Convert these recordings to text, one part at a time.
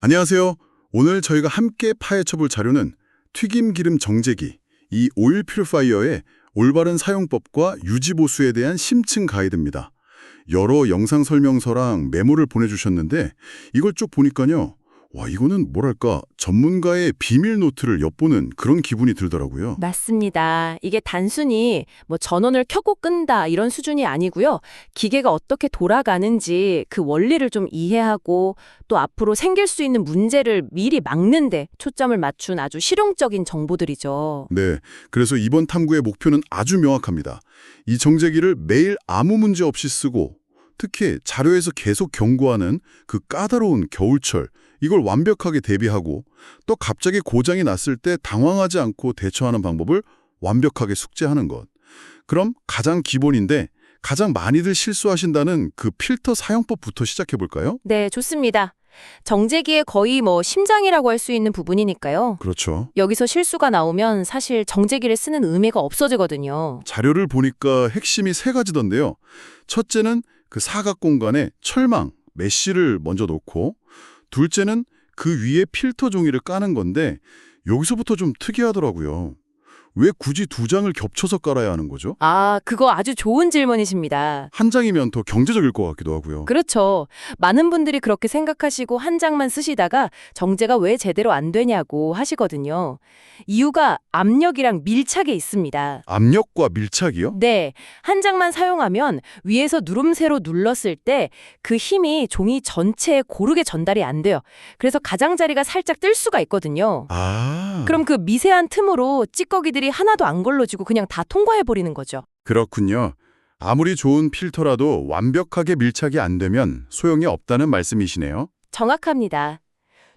안녕하세요. 오늘 저희가 함께 파헤쳐볼 자료는 튀김 기름 정제기, 이 오일 퓨리파이어의 올바른 사용법과 유지 보수에 대한 심층 가이드입니다. 여러 영상 설명서랑 메모를 보내주셨는데 이걸 쭉 보니까요. 와, 이거는 뭐랄까 전문가의 비밀 노트를 엿보는 그런 기분이 들더라고요. 맞습니다. 이게 단순히 전원을 켜고 끈다 이런 수준이 아니고요. 기계가 어떻게 돌아가는지 그 원리를 좀 이해하고 또 앞으로 생길 수 있는 문제를 미리 막는 데 초점을 맞춘 아주 실용적인 정보들이죠. 네, 그래서 이번 탐구의 목표는 아주 명확합니다. 이 정제기를 매일 아무 문제 없이 쓰고 특히 자료에서 계속 경고하는 그 까다로운 겨울철 이걸 완벽하게 대비하고 또 갑자기 고장이 났을 때 당황하지 않고 대처하는 방법을 완벽하게 숙지하는 것. 그럼 가장 기본인데 가장 많이들 실수하신다는 그 필터 사용법부터 시작해 볼까요? 네, 좋습니다. 정제기의 거의 심장이라고 할 수 있는 부분이니까요. 그렇죠. 여기서 실수가 나오면 사실 정제기를 쓰는 의미가 없어지거든요. 자료를 보니까 핵심이 세 가지던데요. 첫째는 그 사각 공간에 철망, 메쉬를 먼저 놓고 둘째는 그 위에 필터 종이를 까는 건데 여기서부터 좀 특이하더라고요. 왜 굳이 두 장을 겹쳐서 깔아야 하는 거죠? 아, 그거 아주 좋은 질문이십니다. 한 장이면 더 경제적일 것 같기도 하고요. 그렇죠. 많은 분들이 그렇게 생각하시고 한 장만 쓰시다가 정제가 왜 제대로 안 되냐고 하시거든요. 이유가 압력이랑 밀착에 있습니다. 압력과 밀착이요? 네, 한 장만 사용하면 위에서 누름새로 눌렀을 때 그 힘이 종이 전체에 고르게 전달이 안 돼요. 그래서 가장자리가 살짝 뜰 수가 있거든요. 아, 그럼 그 미세한 틈으로 찌꺼기들이 하나도 안 걸러지고 그냥 다 통과해버리는 거죠. 그렇군요. 아무리 좋은 필터라도 완벽하게 밀착이 안 되면 소용이 없다는 말씀이시네요. 정확합니다.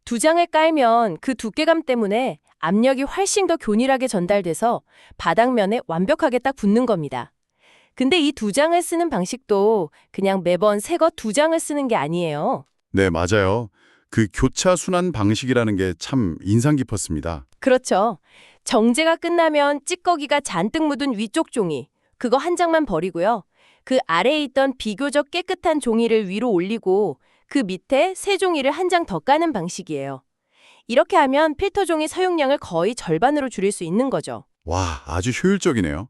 두 장을 깔면 그 두께감 때문에 압력이 훨씬 더 균일하게 전달돼서 바닥면에 완벽하게 딱 붙는 겁니다. 근데 이 두 장을 쓰는 방식도 그냥 매번 새 것 두 장을 쓰는 게 아니에요. 네, 맞아요. 그 교차 순환 방식이라는 게 참 인상 깊었습니다. 그렇죠. 정제가 끝나면 찌꺼기가 잔뜩 묻은 위쪽 종이, 그거 한 장만 버리고요. 그 아래에 있던 비교적 깨끗한 종이를 위로 올리고 그 밑에 새 종이를 한 장 더 까는 방식이에요. 이렇게 하면 필터 종이 사용량을 거의 절반으로 줄일 수 있는 거죠. 와, 아주 효율적이네요.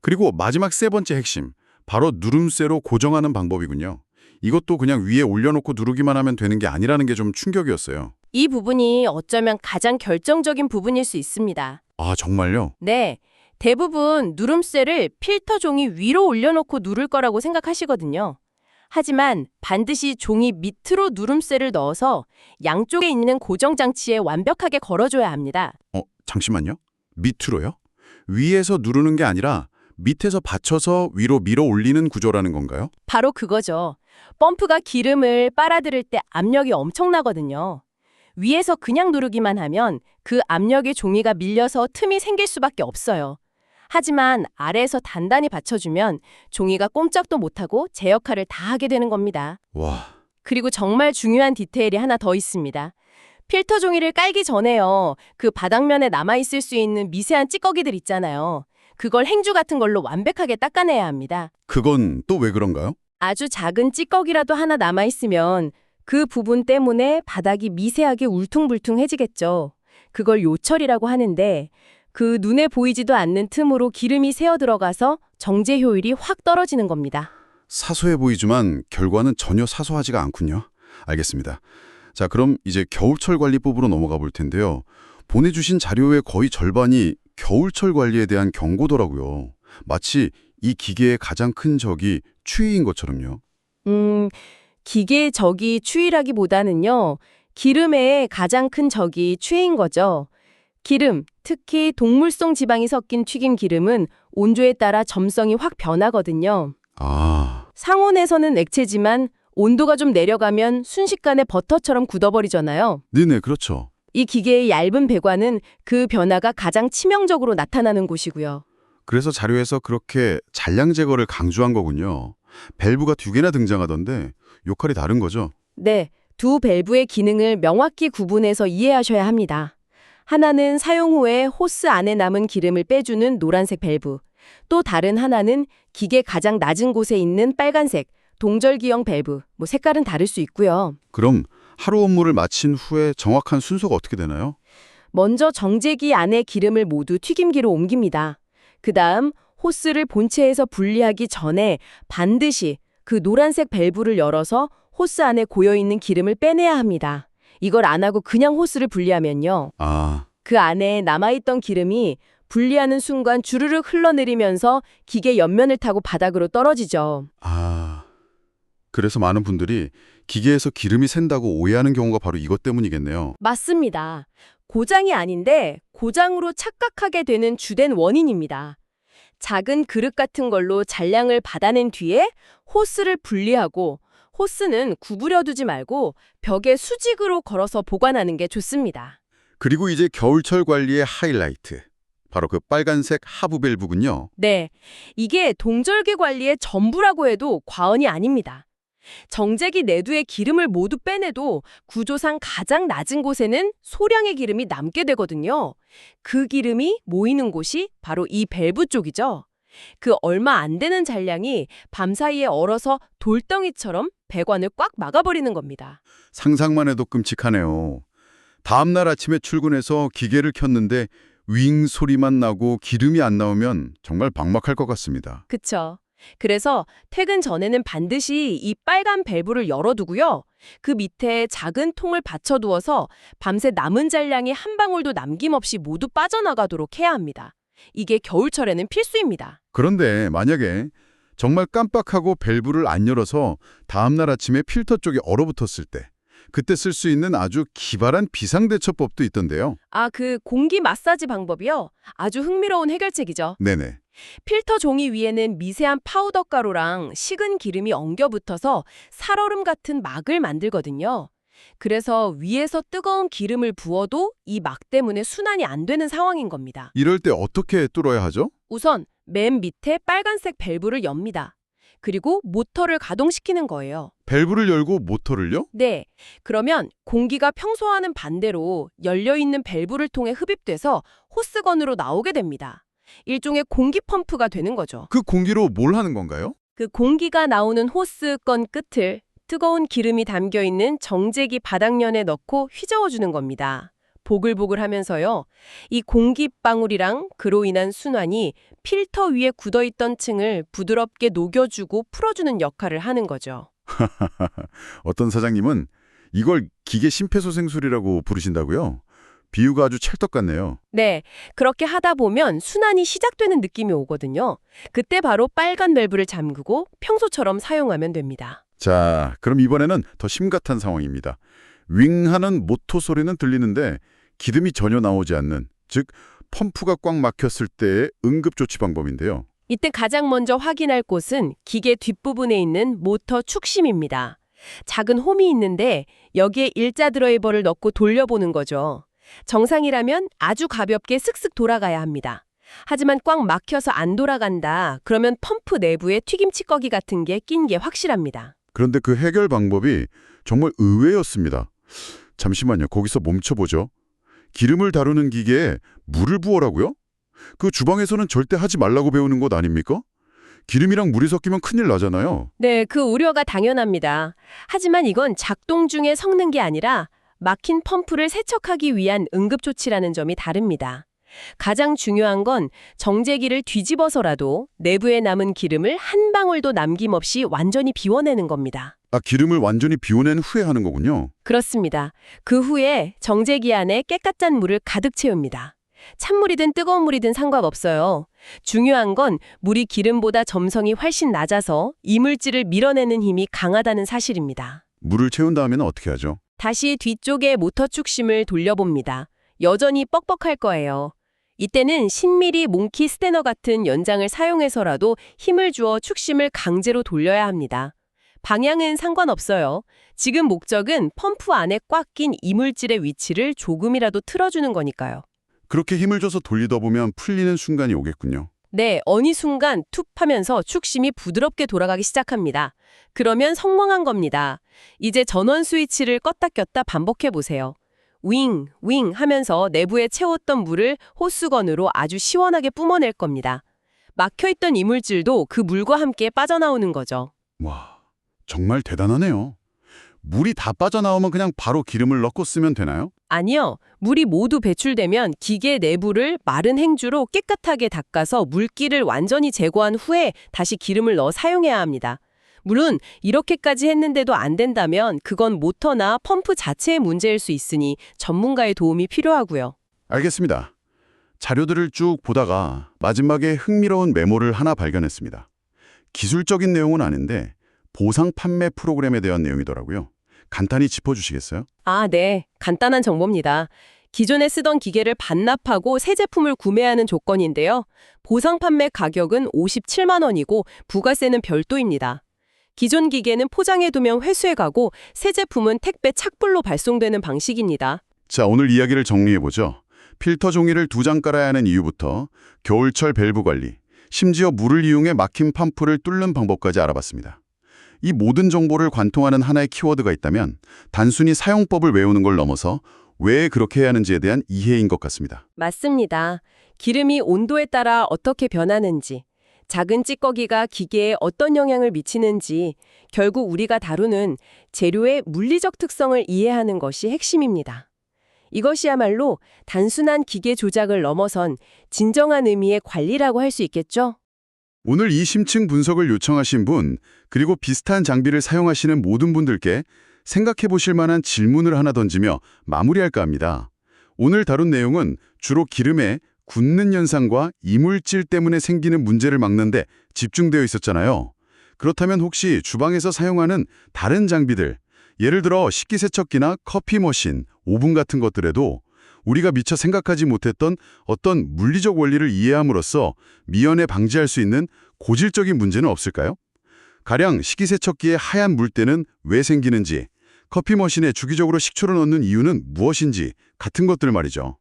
그리고 마지막 세 번째 핵심, 바로 누름쇠로 고정하는 방법이군요. 이것도 그냥 위에 올려놓고 누르기만 하면 되는 게 아니라는 게 좀 충격이었어요. 이 부분이 어쩌면 가장 결정적인 부분일 수 있습니다. 아, 정말요? 네, 대부분 누름쇠를 필터 종이 위로 올려놓고 누를 거라고 생각하시거든요. 하지만 반드시 종이 밑으로 누름쇠를 넣어서 양쪽에 있는 고정장치에 완벽하게 걸어줘야 합니다. 잠시만요. 밑으로요? 위에서 누르는 게 아니라 밑에서 받쳐서 위로 밀어 올리는 구조라는 건가요? 바로 그거죠. 펌프가 기름을 빨아들일 때 압력이 엄청나거든요. 위에서 그냥 누르기만 하면 그 압력에 종이가 밀려서 틈이 생길 수밖에 없어요. 하지만 아래에서 단단히 받쳐주면 종이가 꼼짝도 못하고 제 역할을 다 하게 되는 겁니다. 와, 그리고 정말 중요한 디테일이 하나 더 있습니다. 필터 종이를 깔기 전에요. 그 바닥면에 남아있을 수 있는 미세한 찌꺼기들 있잖아요. 그걸 행주 같은 걸로 완벽하게 닦아내야 합니다. 그건 또 왜 그런가요? 아주 작은 찌꺼기라도 하나 남아있으면 그 부분 때문에 바닥이 미세하게 울퉁불퉁해지겠죠. 그걸 요철이라고 하는데 그 눈에 보이지도 않는 틈으로 기름이 새어 들어가서 정제 효율이 확 떨어지는 겁니다. 사소해 보이지만 결과는 전혀 사소하지가 않군요. 알겠습니다. 자, 그럼 이제 겨울철 관리법으로 넘어가 볼 텐데요. 보내주신 자료의 거의 절반이 겨울철 관리에 대한 경고더라고요. 마치 이 기계의 가장 큰 적이 추위인 것처럼요. 기계의 적이 추위라기보다는요. 기름의 가장 큰 적이 추위인 거죠. 기름, 특히 동물성 지방이 섞인 튀김 기름은 온도에 따라 점성이 확 변하거든요. 아, 상온에서는 액체지만 온도가 좀 내려가면 순식간에 버터처럼 굳어버리잖아요. 네네, 그렇죠. 이 기계의 얇은 배관은 그 변화가 가장 치명적으로 나타나는 곳이고요. 그래서 자료에서 그렇게 잔량 제거를 강조한 거군요. 밸브가 두 개나 등장하던데 역할이 다른 거죠? 네, 두 밸브의 기능을 명확히 구분해서 이해하셔야 합니다. 하나는 사용 후에 호스 안에 남은 기름을 빼주는 노란색 밸브, 또 다른 하나는 기계 가장 낮은 곳에 있는 빨간색, 동절기형 밸브, 색깔은 다를 수 있고요. 그럼 하루 업무를 마친 후에 정확한 순서가 어떻게 되나요? 먼저 정제기 안에 기름을 모두 튀김기로 옮깁니다. 그 다음 호스를 본체에서 분리하기 전에 반드시 그 노란색 밸브를 열어서 호스 안에 고여있는 기름을 빼내야 합니다. 이걸 안 하고 그냥 호스를 분리하면요. 아, 그 안에 남아있던 기름이 분리하는 순간 주르륵 흘러내리면서 기계 옆면을 타고 바닥으로 떨어지죠. 그래서 많은 분들이 기계에서 기름이 샌다고 오해하는 경우가 바로 이것 때문이겠네요. 맞습니다. 고장이 아닌데 고장으로 착각하게 되는 주된 원인입니다. 작은 그릇 같은 걸로 잔량을 받아낸 뒤에 호스를 분리하고 호스는 구부려 두지 말고 벽에 수직으로 걸어서 보관하는 게 좋습니다. 그리고 이제 겨울철 관리의 하이라이트. 바로 그 빨간색 하부 밸브군요. 네, 이게 동절기 관리의 전부라고 해도 과언이 아닙니다. 정제기 내두의 기름을 모두 빼내도 구조상 가장 낮은 곳에는 소량의 기름이 남게 되거든요. 그 기름이 모이는 곳이 바로 이 밸브 쪽이죠. 그 얼마 안 되는 잔량이 밤사이에 얼어서 돌덩이처럼 배관을 꽉 막아버리는 겁니다. 상상만 해도 끔찍하네요. 다음 날 아침에 출근해서 기계를 켰는데 윙 소리만 나고 기름이 안 나오면 정말 막막할 것 같습니다. 그쵸? 그래서 퇴근 전에는 반드시 이 빨간 밸브를 열어두고요. 그 밑에 작은 통을 받쳐두어서 밤새 남은 잔량이 한 방울도 남김없이 모두 빠져나가도록 해야 합니다. 이게 겨울철에는 필수입니다. 그런데 만약에 정말 깜빡하고 밸브를 안 열어서 다음날 아침에 필터 쪽이 얼어붙었을 때 그때 쓸 수 있는 아주 기발한 비상대처법도 있던데요. 그 공기 마사지 방법이요. 아주 흥미로운 해결책이죠. 네네. 필터 종이 위에는 미세한 파우더 가루랑 식은 기름이 엉겨 붙어서 살얼음 같은 막을 만들거든요. 그래서 위에서 뜨거운 기름을 부어도 이 막 때문에 순환이 안 되는 상황인 겁니다. 이럴 때 어떻게 뚫어야 하죠? 우선 맨 밑에 빨간색 밸브를 엽니다. 그리고 모터를 가동시키는 거예요. 밸브를 열고 모터를요? 네. 그러면 공기가 평소와는 반대로 열려있는 밸브를 통해 흡입돼서 호스건으로 나오게 됩니다. 일종의 공기 펌프가 되는 거죠. 그 공기로 뭘 하는 건가요? 그 공기가 나오는 호스건 끝을 뜨거운 기름이 담겨있는 정제기 바닥면에 넣고 휘저어주는 겁니다. 보글보글 하면서요. 이 공기방울이랑 그로 인한 순환이 필터 위에 굳어있던 층을 부드럽게 녹여주고 풀어주는 역할을 하는 거죠. 어떤 사장님은 이걸 기계 심폐소생술이라고 부르신다고요? 비유가 아주 찰떡 같네요. 네, 그렇게 하다 보면 순환이 시작되는 느낌이 오거든요. 그때 바로 빨간 밸브를 잠그고 평소처럼 사용하면 됩니다. 자, 그럼 이번에는 더 심각한 상황입니다. 윙하는 모터 소리는 들리는데 기름이 전혀 나오지 않는, 즉 펌프가 꽉 막혔을 때의 응급조치 방법인데요. 이때 가장 먼저 확인할 곳은 기계 뒷부분에 있는 모터 축심입니다. 작은 홈이 있는데 여기에 일자 드라이버를 넣고 돌려보는 거죠. 정상이라면 아주 가볍게 슥슥 돌아가야 합니다. 하지만 꽉 막혀서 안 돌아간다. 그러면 펌프 내부에 튀김 찌꺼기 같은 게 낀 게 확실합니다. 그런데 그 해결 방법이 정말 의외였습니다. 잠시만요. 거기서 멈춰보죠. 기름을 다루는 기계에 물을 부어라고요? 그 주방에서는 절대 하지 말라고 배우는 것 아닙니까? 기름이랑 물이 섞이면 큰일 나잖아요. 네, 그 우려가 당연합니다. 하지만 이건 작동 중에 섞는 게 아니라 막힌 펌프를 세척하기 위한 응급조치라는 점이 다릅니다. 가장 중요한 건 정제기를 뒤집어서라도 내부에 남은 기름을 한 방울도 남김없이 완전히 비워내는 겁니다. 기름을 완전히 비워낸 후에 하는 거군요. 그렇습니다. 그 후에 정제기 안에 깨끗한 물을 가득 채웁니다. 찬물이든 뜨거운 물이든 상관없어요. 중요한 건 물이 기름보다 점성이 훨씬 낮아서 이물질을 밀어내는 힘이 강하다는 사실입니다. 물을 채운 다음에는 어떻게 하죠? 다시 뒤쪽에 모터 축심을 돌려봅니다. 여전히 뻑뻑할 거예요. 이때는 10mm 몽키 스테너 같은 연장을 사용해서라도 힘을 주어 축심을 강제로 돌려야 합니다. 방향은 상관없어요. 지금 목적은 펌프 안에 꽉 낀 이물질의 위치를 조금이라도 틀어주는 거니까요. 그렇게 힘을 줘서 돌리다 보면 풀리는 순간이 오겠군요. 네, 어느 순간 툭 하면서 축심이 부드럽게 돌아가기 시작합니다. 그러면 성공한 겁니다. 이제 전원 스위치를 껐다 꼈다 반복해 보세요. 윙, 윙 하면서 내부에 채웠던 물을 호스건으로 아주 시원하게 뿜어낼 겁니다. 막혀있던 이물질도 그 물과 함께 빠져나오는 거죠. 와, 정말 대단하네요. 물이 다 빠져나오면 그냥 바로 기름을 넣고 쓰면 되나요? 아니요. 물이 모두 배출되면 기계 내부를 마른 행주로 깨끗하게 닦아서 물기를 완전히 제거한 후에 다시 기름을 넣어 사용해야 합니다. 물론 이렇게까지 했는데도 안 된다면 그건 모터나 펌프 자체의 문제일 수 있으니 전문가의 도움이 필요하고요. 알겠습니다. 자료들을 쭉 보다가 마지막에 흥미로운 메모를 하나 발견했습니다. 기술적인 내용은 아닌데 보상 판매 프로그램에 대한 내용이더라고요. 간단히 짚어주시겠어요? 아, 네. 간단한 정보입니다. 기존에 쓰던 기계를 반납하고 새 제품을 구매하는 조건인데요. 보상 판매 가격은 57만 원이고 부가세는 별도입니다. 기존 기계는 포장해두면 회수해 가고 새 제품은 택배 착불로 발송되는 방식입니다. 자, 오늘 이야기를 정리해보죠. 필터 종이를 2장 깔아야 하는 이유부터 겨울철 밸브 관리, 심지어 물을 이용해 막힌 펌프를 뚫는 방법까지 알아봤습니다. 이 모든 정보를 관통하는 하나의 키워드가 있다면 단순히 사용법을 외우는 걸 넘어서 왜 그렇게 해야 하는지에 대한 이해인 것 같습니다. 맞습니다. 기름이 온도에 따라 어떻게 변하는지, 작은 찌꺼기가 기계에 어떤 영향을 미치는지, 결국 우리가 다루는 재료의 물리적 특성을 이해하는 것이 핵심입니다. 이것이야말로 단순한 기계 조작을 넘어선 진정한 의미의 관리라고 할 수 있겠죠? 오늘 이 심층 분석을 요청하신 분, 그리고 비슷한 장비를 사용하시는 모든 분들께 생각해 보실 만한 질문을 하나 던지며 마무리할까 합니다. 오늘 다룬 내용은 주로 기름의 굳는 현상과 이물질 때문에 생기는 문제를 막는데 집중되어 있었잖아요. 그렇다면 혹시 주방에서 사용하는 다른 장비들, 예를 들어 식기세척기나 커피 머신, 오븐 같은 것들에도 우리가 미처 생각하지 못했던 어떤 물리적 원리를 이해함으로써 미연에 방지할 수 있는 고질적인 문제는 없을까요? 가령 식기세척기의 하얀 물때는 왜 생기는지, 커피 머신에 주기적으로 식초를 넣는 이유는 무엇인지 같은 것들 말이죠.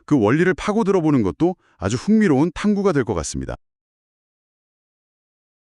그 원리를 파고들어 보는 것도 아주 흥미로운 탐구가 될 것 같습니다.